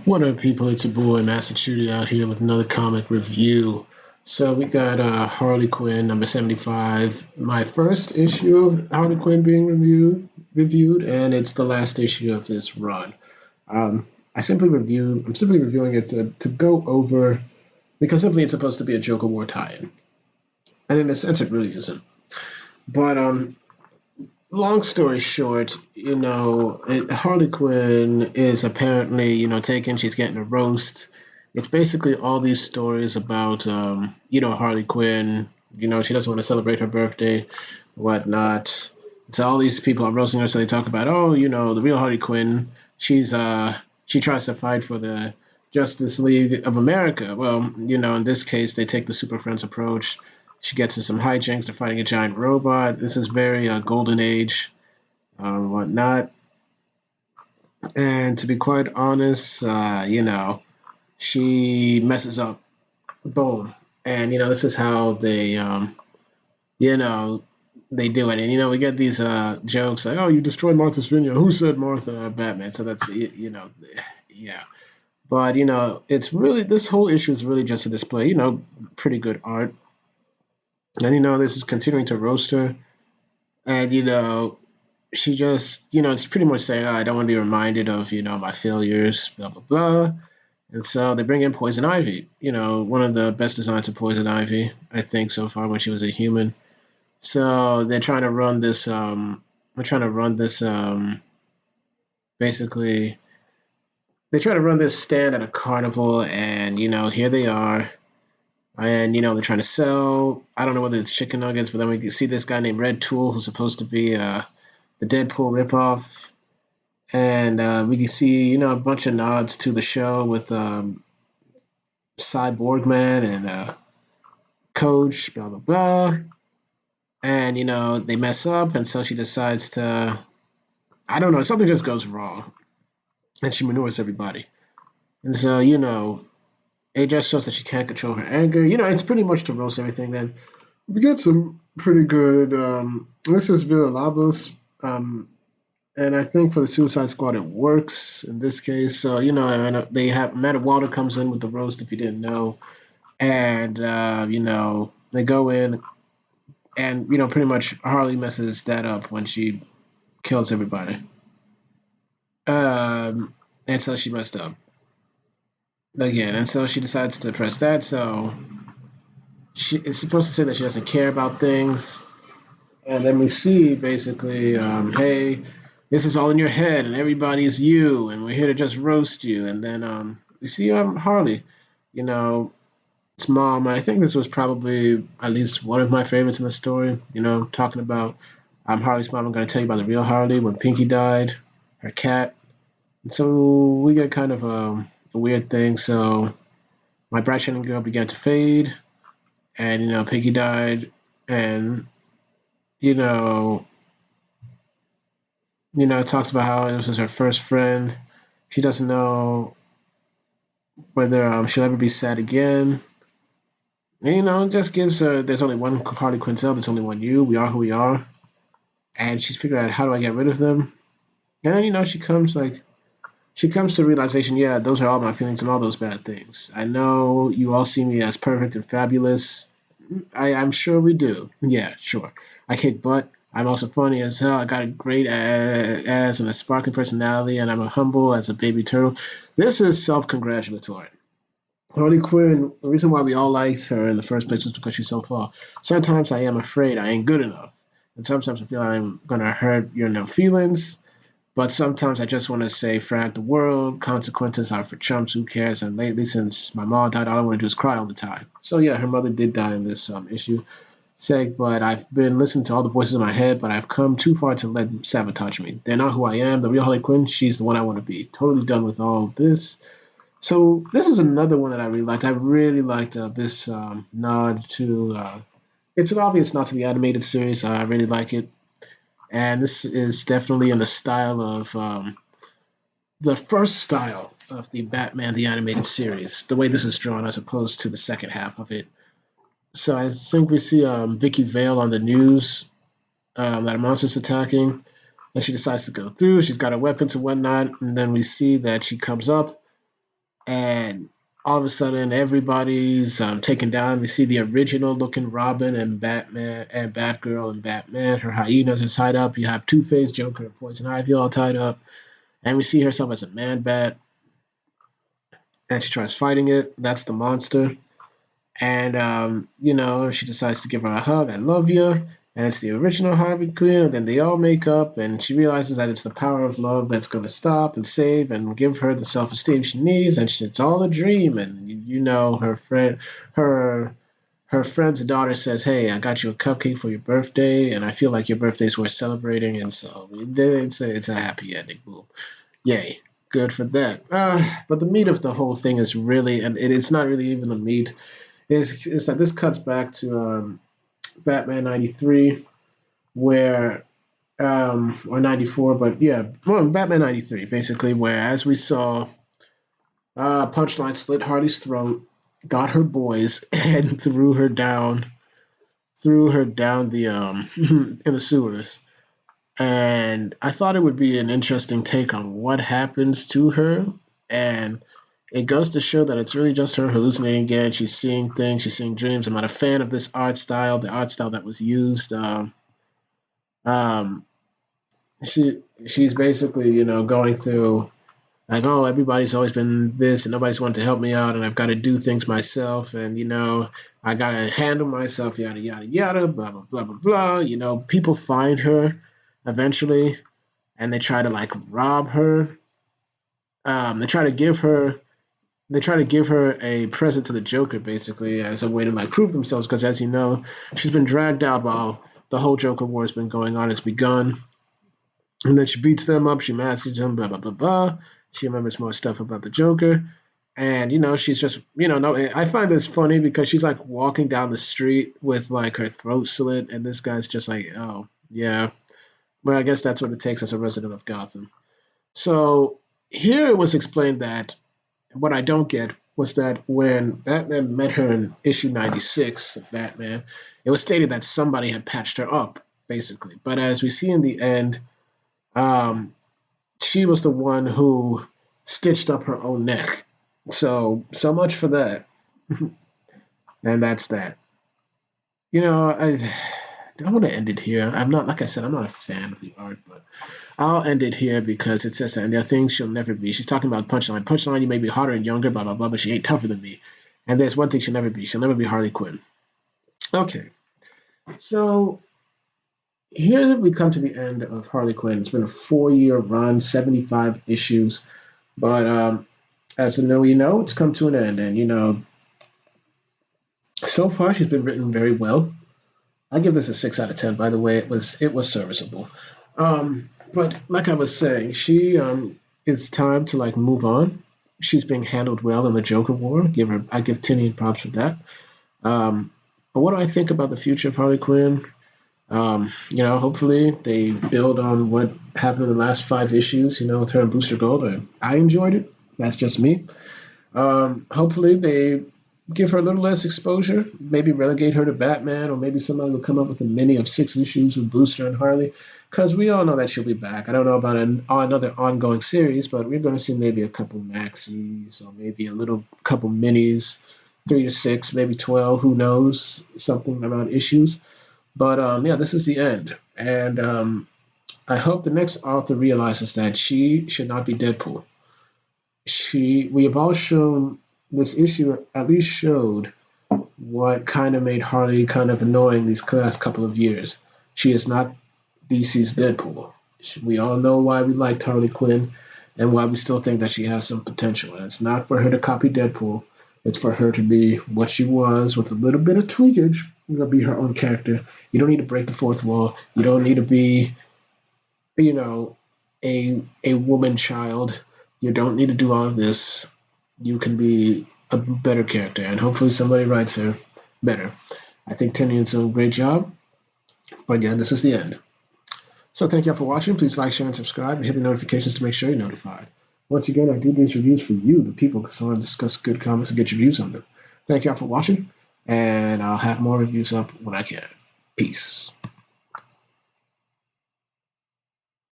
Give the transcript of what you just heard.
What up, people? It's your boy Master Shooty out here with another comic review. So we got Harley Quinn number 75, my first issue of Harley Quinn being reviewed, and it's the last issue of this run. I'm simply reviewing it to go over because simply it's supposed to be a Joker War tie-in, and in a sense it really isn't. But long story short, Harley Quinn is apparently, taken. She's getting a roast. It's basically all these stories about, Harley Quinn. She doesn't want to celebrate her birthday, whatnot. So all these people are roasting her. So they talk about, oh, the real Harley Quinn. She tries to fight for the Justice League of America. Well, in this case, they take the Super Friends approach. She gets in some hijinks. They're fighting a giant robot. This is very golden age, whatnot. And to be quite honest, she messes up. Boom. And this is how you know, they do it. And we get these jokes like, "Oh, you destroyed Martha's Vineyard. Who said Martha?" Batman. So that's yeah. But it's really this whole issue is really just a display. Pretty good art. And this is continuing to roast her. And she just it's pretty much saying, oh, I don't want to be reminded of my failures, blah blah blah. And so they bring in Poison Ivy, one of the best designs of Poison Ivy, I think, so far when she was a human. So they're trying to run this. We're trying to run this. Basically, they try to run this stand at a carnival, and here they are, and they're trying to sell. I don't know whether it's chicken nuggets, but then we can see this guy named Red Tool, who's supposed to be the Deadpool ripoff, and we can see a bunch of nods to the show with Cyborg Man and Coach, blah blah blah, and they mess up, and so she decides to, I don't know, something just goes wrong, and she maneuvers everybody, and so it just shows that she can't control her anger. It's pretty much to roast everything. Then we get some pretty good. This is Villalobos. And I think for the Suicide Squad, it works in this case. So and they have Amanda Waller comes in with the roast if you didn't know, and they go in, and pretty much Harley messes that up when she kills everybody. And so she messed up again, and so she decides to press that. So it's supposed to say that she doesn't care about things, and then we see basically, hey, this is all in your head, and everybody's you, and we're here to just roast you. And then we see Harley, you know, it's mom. I think this was probably at least one of my favorites in the story. Talking about Harley's mom. I'm going to tell you about the real Harley when Pinky died, her cat. And so we get kind of a weird thing. So my bright shining girl began to fade, and Pinky died, and you know, it talks about how this was her first friend. She doesn't know whether she'll ever be sad again. And, it just gives her, there's only one Harley Quinzel, there's only one you, we are who we are. And she's figuring out, how do I get rid of them? And then, she comes to the realization, yeah, those are all my feelings and all those bad things. I know you all see me as perfect and fabulous. I'm sure we do. Yeah, sure. I kick butt. I'm also funny as hell. I got a great ass and a sparkling personality, and I'm a humble as a baby turtle. This is self-congratulatory. Harley Quinn, the reason why we all liked her in the first place was because she's so far. Sometimes I am afraid I ain't good enough. And sometimes I feel I'm going to hurt your no feelings. But sometimes I just want to say, frag the world, consequences are for chumps, who cares? And lately, since my mom died, all I want to do is cry all the time. So yeah, her mother did die in this issue. But I've been listening to all the voices in my head, but I've come too far to let them sabotage me. They're not who I am. The real Harley Quinn, she's the one I want to be. Totally done with all this. So this is another one that I really liked. I really liked this nod to. It's an obvious nod to the animated series. I really like it, and this is definitely in the style of the first style of the Batman the animated series. The way this is drawn, as opposed to the second half of it. So I think we see Vicky Vale on the news that a monster's attacking, and she decides to go through. She's got her weapons and whatnot, and then we see that she comes up, and all of a sudden everybody's taken down. We see the original looking Robin and Batman and Batgirl and Batman. Her hyenas are tied up. You have Two Face, Joker, and Poison Ivy all tied up, and we see herself as a man bat, and she tries fighting it. That's the monster. And she decides to give her a hug. I love you. And it's the original Harley Quinn. And then they all make up, and she realizes that it's the power of love that's going to stop and save and give her the self-esteem she needs. And it's all a dream. And her her friend's daughter says, "Hey, I got you a cupcake for your birthday, and I feel like your birthday's worth celebrating." And so it's a happy ending. Boom, yay, good for that. But the meat of the whole thing is really, and it's not really even the meat is that this cuts back to Batman '93, where or '94, but yeah, well, Batman '93, basically, where as we saw, Punchline slit Harley's throat, got her boys, and threw her down the in the sewers. And I thought it would be an interesting take on what happens to her, and it goes to show that it's really just her hallucinating again. She's seeing things, she's seeing dreams. I'm not a fan of this art style, the art style that was used. Um, she's basically, going through like, oh, everybody's always been this, and nobody's wanted to help me out, and I've got to do things myself, and I got to handle myself, yada yada yada, blah blah blah blah blah. People find her eventually, and they try to like rob her. They try to give her a present to the Joker, basically, as a way to like prove themselves. Because as you know, she's been dragged out while the whole Joker war has been going on. It's begun, and then she beats them up. She masks them. Blah blah blah blah. She remembers more stuff about the Joker, and she's just no. I find this funny because she's like walking down the street with like her throat slit, and this guy's just like, oh yeah. But I guess that's what it takes as a resident of Gotham. So here it was explained that what I don't get was that when Batman met her in issue 96 of Batman, it was stated that somebody had patched her up, basically. But as we see in the end, um, she was the one who stitched up her own neck. So much for that. And that's that. I want to end it here. I'm not, like I said, I'm not a fan of the art, but I'll end it here because it says that, and there are things she'll never be. She's talking about Punchline. Punchline, you may be hotter and younger, blah, blah, blah, but she ain't tougher than me. And there's one thing she'll never be. She'll never be Harley Quinn. Okay. So here we come to the end of Harley Quinn. It's been a 4-year run, 75 issues. But as you know, it's come to an end. And, so far she's been written very well. I give this a 6 out of 10. By the way, it was serviceable. But like I was saying, she it's time to like move on. She's being handled well in the Joker War. I give Tinian props for that. But what do I think about the future of Harley Quinn? Hopefully they build on what happened in the last 5 issues. With her and Booster Gold. I enjoyed it. That's just me. Hopefully they give her a little less exposure, maybe relegate her to Batman, or maybe somebody will come up with a mini of 6 issues with Booster and Harley, because we all know that she'll be back. I don't know about another ongoing series, but we're going to see maybe a couple maxis, or maybe a little couple minis, 3 to 6, maybe 12, who knows, something about issues. But yeah, this is the end. And I hope the next author realizes that she should not be Deadpool. We have all shown this issue at least showed what kind of made Harley kind of annoying these last couple of years. She is not DC's Deadpool. We all know why we liked Harley Quinn and why we still think that she has some potential. And it's not for her to copy Deadpool. It's for her to be what she was with a little bit of tweakage. Be her own character. You don't need to break the fourth wall. You don't need to be, a woman child. You don't need to do all of this. You can be a better character, and hopefully somebody writes her better. I think Tinian's doing a great job. But yeah, this is the end. So thank y'all for watching. Please like, share, and subscribe, and hit the notifications to make sure you're notified. Once again, I do these reviews for you, the people, because I want to discuss good comics and get your views on them. Thank y'all for watching, and I'll have more reviews up when I can. Peace.